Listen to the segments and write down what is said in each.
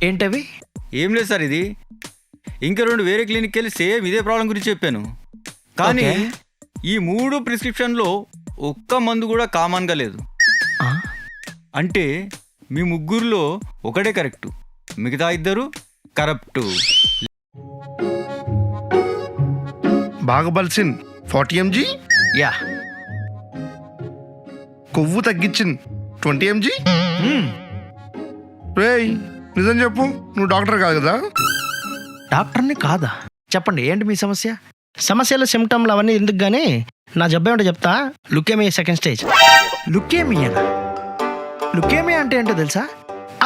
ఏంటవి? ఏం లేదు సార్, ఇది ఇంకా 2 వేరే క్లినిక్కి వెళ్ళి సేమ్ ఇదే ప్రాబ్లం గురించి చెప్పాను. కానీ ఈ 3 ప్రిస్క్రిప్షన్లో ఒక్క మందు కూడా కామన్గా లేదు. అంటే మీ ముగ్గురులో ఒకటే కరెక్టు, మిగతా 2 కరప్టు. బాగబల్సిన్ 40 mg, యా. కొవ్వు తగ్గించిన 20 mg. రేయ్ నిజం చెప్పు, నువ్వు డాక్టర్ కాదు కదా? డాక్టర్ని కాదా? చెప్పండి, ఏంటి మీ సమస్య? సమస్యలు సిమ్టమ్లు అవన్నీ ఎందుకు కానీ నా జబ్బు ఏమిటో చెప్తా. Leukaemia second stage. లుకేమియానా? లుకేమియా అంటే ఏంటో తెలుసా?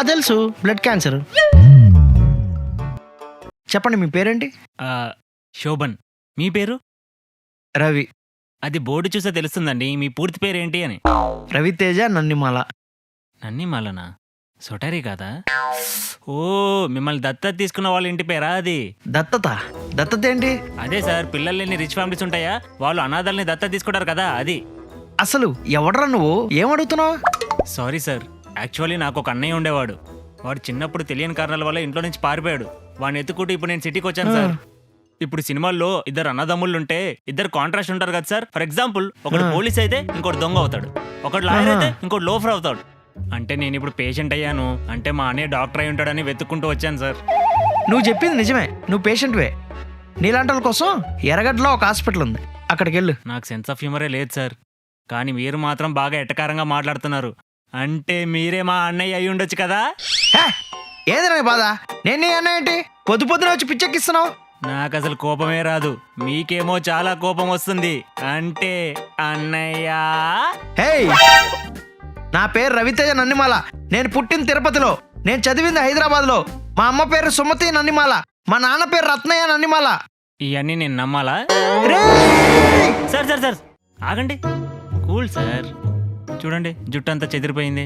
తెలుసు, బ్లడ్ క్యాన్సర్. చెప్పండి, మీ పేరేంటి? శోభన్. మీ పేరు? రవి. అది బోర్డు చూస్తే తెలుస్తుందండి. మీ పూర్తి పేరేంటి అని. రవితేజ నన్నిమాల. నన్నిమాలనా? సొటరీ కాదా? ఓ, మిమ్మల్ని దత్తత తీసుకున్న వాళ్ళ ఇంటి పేరా అది? దత్తత? దత్తత ఏంటి? అదే సార్, పిల్లలు లేని రిచ్ ఫ్యామిలీస్ ఉంటాయా, వాళ్ళు అనాథల్ని దత్తత తీసుకుంటారు కదా, అది. అసలు ఎవడరా నువ్వు? ఏమడుగుతున్నావు? సారీ సార్, యాక్చువల్లీ నాకు ఒక అన్నయ్య ఉండేవాడు. వాడు చిన్నప్పుడు తెలియని కారణాల వల్ల ఇంట్లో నుంచి పారిపోయాడు. వాడిని ఎత్తుకుంటూ ఇప్పుడు నేను సిటీకి వచ్చాను సార్. ఇప్పుడు సినిమాల్లో 2 అన్నదమ్ముళ్ళు ఉంటే 2 కాంట్రాస్ట్ ఉంటారు కదా సార్. ఫర్ ఎగ్జాంపుల్, ఒకటి పోలీస్ అయితే ఇంకోటి దొంగ అవుతాడు, ఒకటి లాయర్ అయితే ఇంకోటి లోఫర్ అవుతాడు. అంటే నేను ఇప్పుడు పేషెంట్ అయ్యాను అంటే మా అన్నయ్య డాక్టర్ అయి ఉంటాడని వెతుక్కుంటూ వచ్చాను సార్. నువ్వు చెప్పింది నిజమే, నువ్వు పేషెంట్వే. నీలాంటి వాళ్ళ కోసం ఎర్రగడ్డలో ఒక హాస్పిటల్ ఉంది, అక్కడికి వెళ్ళు. నాకు సెన్స్ ఆఫ్ హ్యూమరే లేదు సార్, కానీ మీరు మాత్రం బాగా ఎటకారంగా మాట్లాడుతున్నారు. అంటే మీరే మా అన్నయ్య అయి ఉండొచ్చు కదా? ఏది నా బాధ? నేను నీ అన్నయ్య ఏంటి? పొద్దు పొద్దున వచ్చి పిచ్చెక్కిస్తున్నావు. నాకు అసలు కోపమే రాదు, మీకేమో చాలా కోపం వస్తుంది. అంటే అన్నయ్య. నా పేరు రవితేజ నన్నిమాల. నేను పుట్టిన తిరుపతిలో, నేను చదివింది హైదరాబాద్లో. మా అమ్మ పేరు సుమతి నన్నిమాల, మా నాన్న పేరు రత్నయ్య నన్నిమాల. ఇవన్నీ నేను నమ్మాలా? సార్ సార్ సార్ ఆగండి, కూల్ సార్. చూడండి, జుట్టు అంతా చెదిరిపోయింది.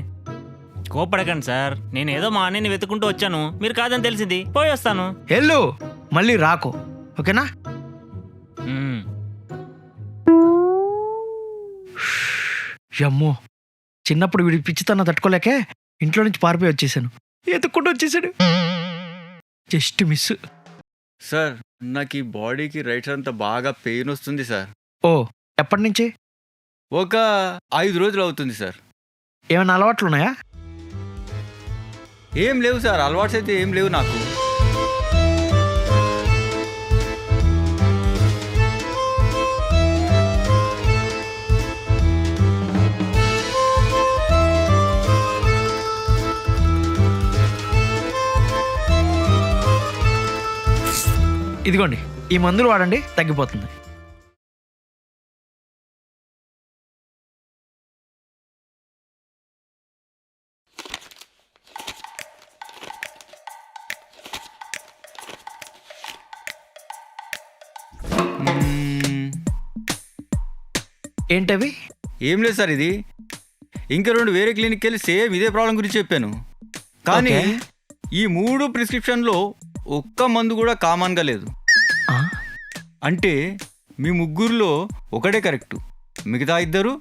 కోపడకండి సార్, నేను ఏదో మా అన్నయ్యని వెతుకుంటూ వచ్చాను, మీరు కాదని తెలిసింది, పోయి వస్తాను. వెళ్ళు, మళ్ళీ రాకు, ఓకేనా? అమ్మో, చిన్నప్పుడు వీడి పిచ్చితనం తట్టుకోలేకే ఇంట్లో నుంచి పారిపోయి వచ్చేసాను. ఎత్తుక్కుంటూ వచ్చేసాడు, జస్ట్ మిస్. సార్, నాకు ఈ బాడీకి రైట్ అంతా బాగా పెయిన్ వస్తుంది సార్. ఓ, ఎప్పటి నుంచి? ఒక 5 రోజులు అవుతుంది సార్. ఏమైనా అలవాట్లు ఉన్నాయా? ఏం లేవు సార్, అలవాట్స్ అయితే ఏం లేవు నాకు. ఇదిగోండి, ఈ మందులు వాడండి, తగ్గిపోతుంది. ఏంటవి? ఏం లేదు సార్, ఇది ఇంకా 2 వేరే క్లినిక్కి వెళ్ళి సేమ్ ఇదే ప్రాబ్లం గురించి చెప్పాను. కానీ ఈ 3 ప్రిస్క్రిప్షన్లో ఒక్క మందు కూడా కామన్గా లేదు. అంటే మీ ముగ్గురులో ఒకటే కరెక్టు, మిగతా 2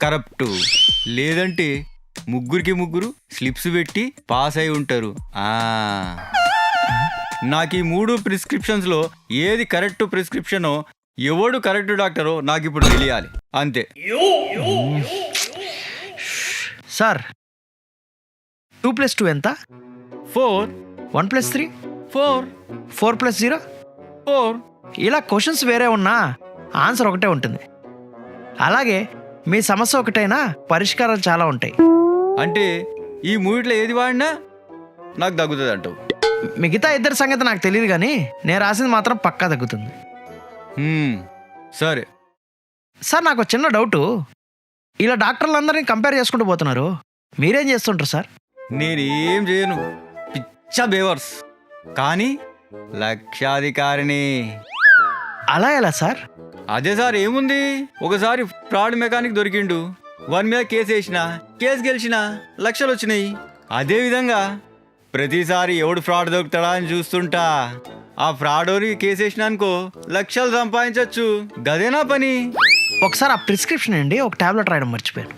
కరప్టు. లేదంటే ముగ్గురికి ముగ్గురు స్లిప్స్ పెట్టి పాస్ అయి ఉంటారు. నాకు ఈ 3 ప్రిస్క్రిప్షన్స్లో ఏది కరెక్ట్ ప్రిస్క్రిప్షనో, ఎవడు కరెక్ట్ డాక్టరో నాకు ఇప్పుడు తెలియాలి, అంతే. సార్, 2 + 2 ఎంత? 4. 1 + 3? 4. 4 + 0? 4. ఇలా క్వశ్చన్స్ వేరే ఉన్నా ఆన్సర్ ఒకటే ఉంటుంది. అలాగే మీ సమస్య ఒకటైనా పరిష్కారాలు చాలా ఉంటాయి. అంటే ఈ 3లో ఏది వాడినా నాకు తగ్గుతుంది అంటావు? మిగతా 2 సంగతి నాకు తెలియదు, కానీ నేను రాసింది మాత్రం పక్కా తగ్గుతుంది. సరే సార్, నాకు చిన్న డౌటు. ఇలా డాక్టర్లందరినీ కంపేర్ చేసుకుంటూ పోతున్నారు, మీరేం చేస్తుంటారు సార్? నేనేం చేయను, పిచ్చ బేవర్స్, కానీ లక్షాధికారిని. అలా ఎలా సార్? అదే సార్, ఏముంది, ఒకసారి ఫ్రాడ్ మెకానిక్ దొరికిండు, వాని మీద కేసు వేసిన, కేసు గెలిచిన, లక్షలు వచ్చినాయి. అదేవిధంగా ప్రతిసారి ఎవడు ఫ్రాడ్ దొరుకుతాడా అని చూస్తుంటా. ఆ ఫ్రాడోని కేసు వేసిన అనుకో, లక్షలు సంపాదించవచ్చు. గదేనా పని. ఒకసారి ఆ ప్రిస్క్రిప్షన్ అండి, ఒక టాబ్లెట్ రాయడం మర్చిపోయాను.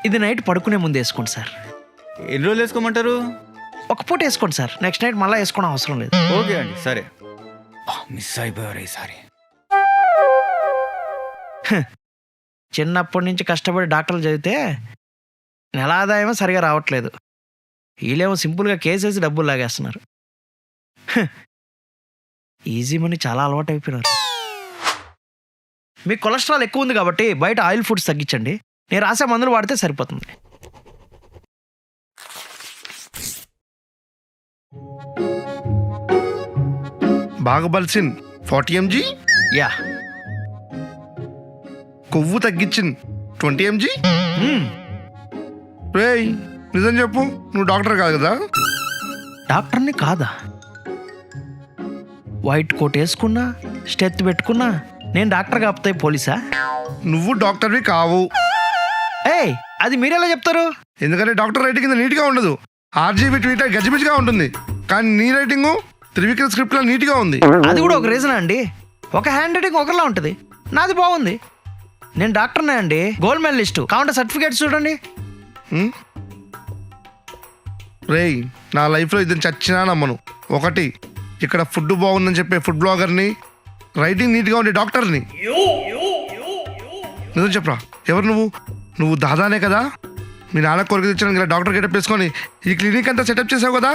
ఇది నైట్ పడుకునే ముందు వేసుకోండి సార్. ఎన్ని రోజులు వేసుకోమంటారు? ఒక పూట వేసుకోండి సార్, నెక్స్ట్ నైట్ మళ్ళీ వేసుకోవడం అవసరం లేదు. ఓకే అండి, సరే. మిస్ అయిపోయారు ఈసారి. చిన్నప్పటి నుంచి కష్టపడి డాక్టర్లు చదివితే నెల ఆదాయమో సరిగా రావట్లేదు. వీళ్ళేమో సింపుల్గా కేసేసి డబ్బులు లాగేస్తున్నారు. ఈజీ మనీ చాలా అలవాటు అయిపోయినారు. మీకు కొలెస్ట్రాల్ ఎక్కువ ఉంది కాబట్టి బయట ఆయిల్ ఫుడ్స్ తగ్గించండి. నేను రాసే మందులు వాడితే సరిపోతుంది. బాగబల్సిన్ 40 mg, యా. కొవ్వు తగ్గించిన 20 mg. మ్మ్. రేయ్ నిజం చెప్పు, నువ్వు డాక్టర్ కాదు కదా? డాక్టర్ని కాదా? వైట్ కోట్ వేసుకున్నా, స్టెత్ పెట్టుకున్నా నేను డాక్టర్ కాకపోతే పోలీసా? నువ్వు డాక్టర్వి కావు. ఏయ్, అది మీరెలా చెప్తారు? ఎందుకంటే డాక్టర్ రైటింగ్ కింద నీట్గా ఉండదు. ఆర్జీబీ ట్వీటర్ గజిబిజిగా ఉంటుంది. కానీ నీ రైటింగు త్రివిక్రమ్ స్క్రిప్ట్లో నీట్గా ఉంది. అది కూడా ఒక రీజన్ అండి. ఒక హ్యాండ్ రైటింగ్ ఒకలా ఉంటుంది, నాది బాగుంది. నేను డాక్టర్నే అండి, గోల్డ్ మెడలిస్టు. కావాలంటే సర్టిఫికేట్స్ చూడండి. హ్మ్? రేయ్ నా లైఫ్లో ఇద్దరు చచ్చినా నమ్మను. ఒకటి, ఇక్కడ ఫుడ్ బాగుందని చెప్పే ఫుడ్ బ్లాగర్ని, రైటింగ్ నీట్గా ఉండే డాక్టర్ని. నిజం చెప్పరా, ఎవరు నువ్వు? నువ్వు దాదానే కదా? మీ నాన్న కొరకు తెచ్చడానికి ఇలా డాక్టర్ గెటప్ వేసుకొని ఈ క్లినిక్ అంతా సెటప్ చేసావు కదా?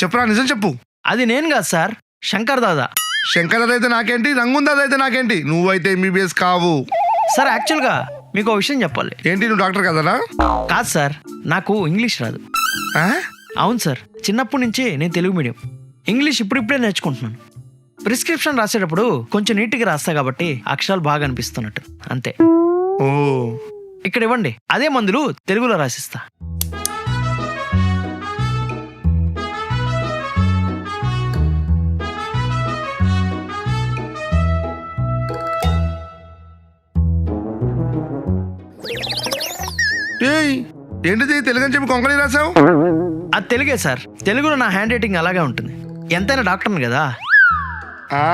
చెప్పరా, నిజం చెప్పు. అది నేను కాదు సార్, శంకర్ దాదా. శంకర్ దాదా అయితే నాకేంటి, రంగున్ దాదా అయితే నాకేంటి? నువ్వైతే ఎంబీబీఎస్ కావు. సార్ యాక్చువల్గా మీకు ఒక విషయం చెప్పాలి. ఏంటి, నువ్వు డాక్టర్ కదనా? కాదు సార్, నాకు ఇంగ్లీష్ రాదు. ఆ? అవును సార్, చిన్నప్పటి నుంచి నేను తెలుగు మీడియం. ఇంగ్లీష్ ఇప్పుడిప్పుడే నేర్చుకుంటున్నాను. ప్రిస్క్రిప్షన్ రాసేటప్పుడు కొంచెం నీట్గా రాస్తా కాబట్టి అక్షరాలు బాగా అనిపిస్తున్నట్టు అంతే. ఓ, ఇక్కడ ఇవ్వండి, అదే మందులు తెలుగులో రాసిస్తా. ఏయ్ ఏంటిది, తెలుగు అని చెప్పి కొంకణి రాసావు? అది తెలుగే సార్, తెలుగులో నా హ్యాండ్ రైటింగ్ అలాగే ఉంటుంది. ఎంతైనా డాక్టర్ని కదా. ఆ,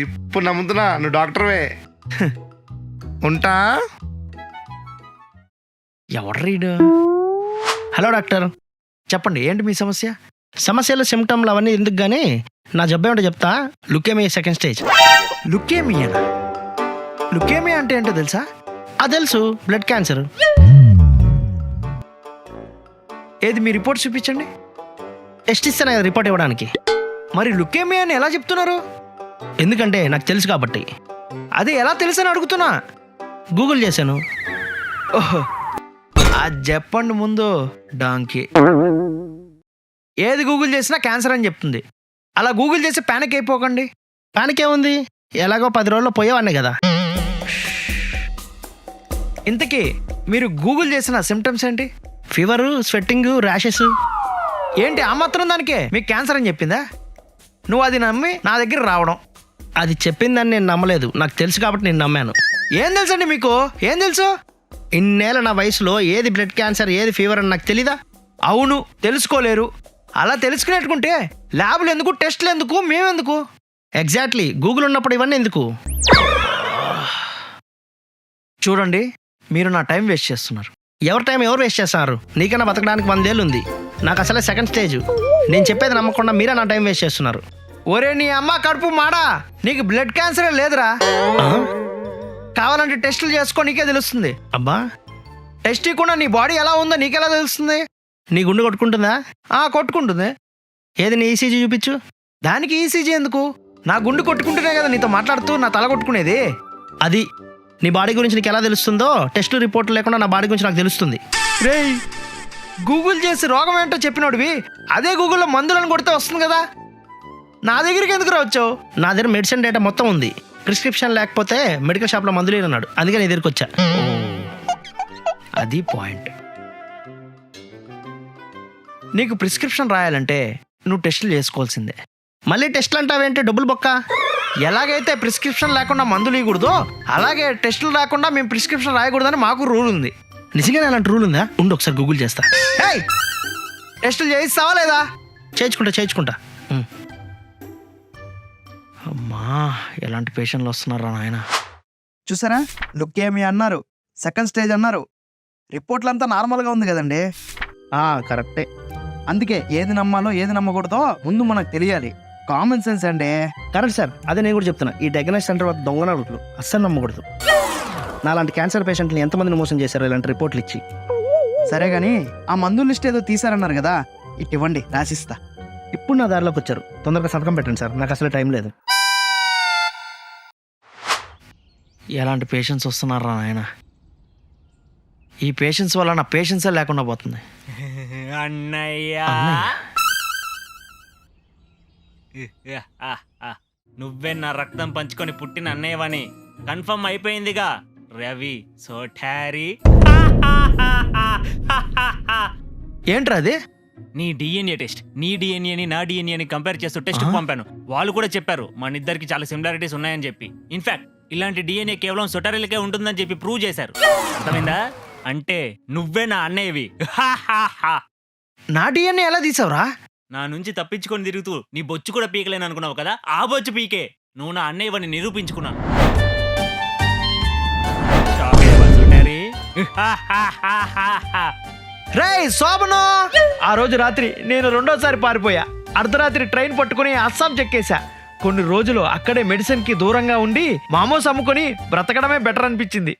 ఇప్పుడు నమ్ముతున్నా నువ్వు డాక్టర్వే. ఉంటా. ఎవరు రీడు? హలో డాక్టర్, చెప్పండి ఏంటి మీ సమస్య? సమస్యలు సిమ్టమ్లు అవన్నీ ఎందుకు కానీ నా జబ్బు ఏమిటో చెప్తా. Leukaemia second stage. లుకేమియానా? లుకేమియా అంటే ఏంటో తెలుసా? తెలుసు, బ్లడ్ క్యాన్సర్. ఏది మీ రిపోర్ట్ చూపించండి. టెస్ట్ ఇస్తాను కదా రిపోర్ట్ ఇవ్వడానికి. మరి లుకేమియా అని ఎలా చెప్తున్నారు? ఎందుకంటే నాకు తెలుసు కాబట్టి. అది ఎలా తెలుసు అని అడుగుతున్నా. గూగుల్ చేశాను. ఓహో, అది చెప్పండి ముందు డాంకీ. ఏది గూగుల్ చేసినా క్యాన్సర్ అని చెప్తుంది. అలా గూగుల్ చేసి ప్యానిక్ అయిపోకండి. ప్యానిక్ ఏముంది, ఎలాగో 10 రోజుల్లో పోయేవాడిని కదా. ఇంతకీ మీరు గూగుల్ చేసిన సిమ్టమ్స్ ఏంటి? Fever, sweating, rashes. ఏంటి ఆ మాత్రం దానికే మీకు క్యాన్సర్ అని చెప్పిందా? నువ్వు అది నమ్మి నా దగ్గర రావడం. అది చెప్పిందని నేను నమ్మలేదు, నాకు తెలుసు కాబట్టి నేను నమ్మాను. ఏం తెలుసండి మీకు? ఏం తెలుసు? ఇన్నేళ్ళ నా వయసులో ఏది బ్లడ్ క్యాన్సర్, ఏది ఫీవర్ అని నాకు తెలీదా? అవును, తెలుసుకోలేరు. అలా తెలుసుకునేట్టుకుంటే ల్యాబ్లు ఎందుకు, టెస్టులు ఎందుకు, మేమెందుకు? ఎగ్జాక్ట్లీ, గూగుల్ ఉన్నప్పుడు ఇవన్నీ ఎందుకు? చూడండి, మీరు నా టైం వేస్ట్ చేస్తున్నారు. ఎవరి టైం ఎవరు వేస్ట్ చేస్తున్నారు? నీకన్నా బతకడానికి 100 ఏళ్ళు ఉంది, నాకు అసలే సెకండ్ స్టేజ్. నేను చెప్పేది నమ్మకుండా మీరే నా టైం వేస్ట్ చేస్తున్నారు. ఒరే నీ అమ్మ కడుపు మాడా, నీకు బ్లడ్ క్యాన్సరే లేదురా. కావాలంటే టెస్టులు చేసుకో, నీకే తెలుస్తుంది. అబ్బా, టెస్ట్ కూడా నీ బాడీ ఎలా ఉందో నీకెలా తెలుస్తుంది? నీ గుండె కొట్టుకుంటుందా? కొట్టుకుంటుంది. ఏది నీ ఈసీజీ చూపించు. దానికి ఈసీజీ ఎందుకు? నా గుండె కొట్టుకుంటేనే కదా నీతో మాట్లాడుతూ నా తల కొట్టుకునేది. అది నీ బాడీ గురించి నీకు ఎలా తెలుస్తుందో టెస్ట్ రిపోర్ట్ లేకుండా నా బాడీ గురించి నాకు తెలుస్తుంది. రేయ్, గూగుల్ చేసి రోగం ఏంటో చెప్పినోడివి అదే గూగుల్లో మందులను కొడితే వస్తుంది కదా. నా దగ్గరికి ఎందుకు రావచ్చావు? నా దగ్గర మెడిసిన్ డేటా మొత్తం ఉంది. ప్రిస్క్రిప్షన్ లేకపోతే మెడికల్ షాప్లో మందులు లేనన్నాడు, అందుకే నీ దగ్గరికి వచ్చా. అది పాయింట్. నీకు ప్రిస్క్రిప్షన్ రాయాలంటే నువ్వు టెస్టులు చేసుకోవాల్సిందే. మళ్ళీ టెస్టులు అంటావేంటే డబ్బులు బొక్క. ఎలాగైతే ప్రిస్క్రిప్షన్ లేకుండా మందులు ఇవ్వకూడదో అలాగే టెస్టులు రాకుండా మేము ప్రిస్క్రిప్షన్ రాయకూడదని మాకు రూల్ ఉంది. నిజంగానే అలాంటి రూల్ ఉందా? ఉండి ఒకసారి గూగుల్ చేస్తా. టెస్టులు చేయిస్తావా లేదా? చేయించుకుంటా. అమ్మా, ఎలాంటి పేషెంట్లు వస్తున్నారా నాయన. చూసారా, లుకేమియా అన్నారు, సెకండ్ స్టేజ్ అన్నారు. రిపోర్ట్లంతా నార్మల్గా ఉంది కదండి. కరెక్టే. అందుకే ఏది నమ్మాలో ఏది నమ్మకూడదో ముందు మనకు తెలియాలి. కామన్ సెన్స్ అండి. కరెక్ట్ సార్, అదే నేను కూడా చెప్తున్నా. ఈ డయాగ్నోస్ సెంటర్ వద్ద దొంగ నడుపులు అస్సలు నమ్మకూడదు. నాలాంటి క్యాన్సర్ పేషెంట్ని ఎంతమందిని మోసం చేశారో ఇలాంటి రిపోర్ట్లు ఇచ్చి. సరే గాని ఆ మందుల లిస్ట్ ఏదో తీసారన్నారు కదా, ఇటు ఇవ్వండి రాసిస్తా. ఇప్పుడు నా దారిలోకి వచ్చారు, తొందరగా సంతకం పెట్టండి సార్, నాకు అసలు టైం లేదు. ఎలాంటి పేషెంట్స్ వస్తున్నారా నాయన. ఈ పేషెంట్స్ వల్ల నా పేషెన్సే లేకుండా పోతుంది. అన్నయ్య నువ్వే నా రక్తం పంచుకొని పుట్టిన అన్నయ్యవని కన్ఫర్మ్ అయిపోయిందిగా రవి సోఠారి. ఏంట్రా అది? నీ డిఎన్ఏ టెస్ట్, నీ డిఎన్ఏని నా డిఎన్ఏని కంపేర్ చేస్తూ టెస్ట్ పంపాను. వాళ్ళు కూడా చెప్పారు మన ఇద్దరికి చాలా సిమిలారిటీస్ ఉన్నాయని చెప్పి. ఇన్ఫాక్ట్ ఇలాంటి డిఎన్ఏ కేవలం సొటారిలకే ఉంటుందని చెప్పి ప్రూవ్ చేశారు. అర్థమైందా? అంటే నువ్వే నా అన్నయ్యవి. నా డిఎన్ఏ ఎలా తీసావురా? నా నుంచి తప్పించుకొని తిరుగుతూ నీ బొచ్చు కూడా పీకలేను అనుకున్నావు కదా, ఆ బొచ్చు పీకే నువ్వు నా అన్నయ్యవని నిరూపించుకున్నాను. రేయ్ శోభను, ఆ రోజు రాత్రి నేను రెండోసారి పారిపోయా. అర్ధరాత్రి ట్రైన్ పట్టుకుని అస్సాం చెక్కేశా. కొన్ని రోజులు అక్కడే మెడిసిన్ కి దూరంగా ఉండి మామూస్ అమ్ముకొని బ్రతకడమే బెటర్ అనిపించింది.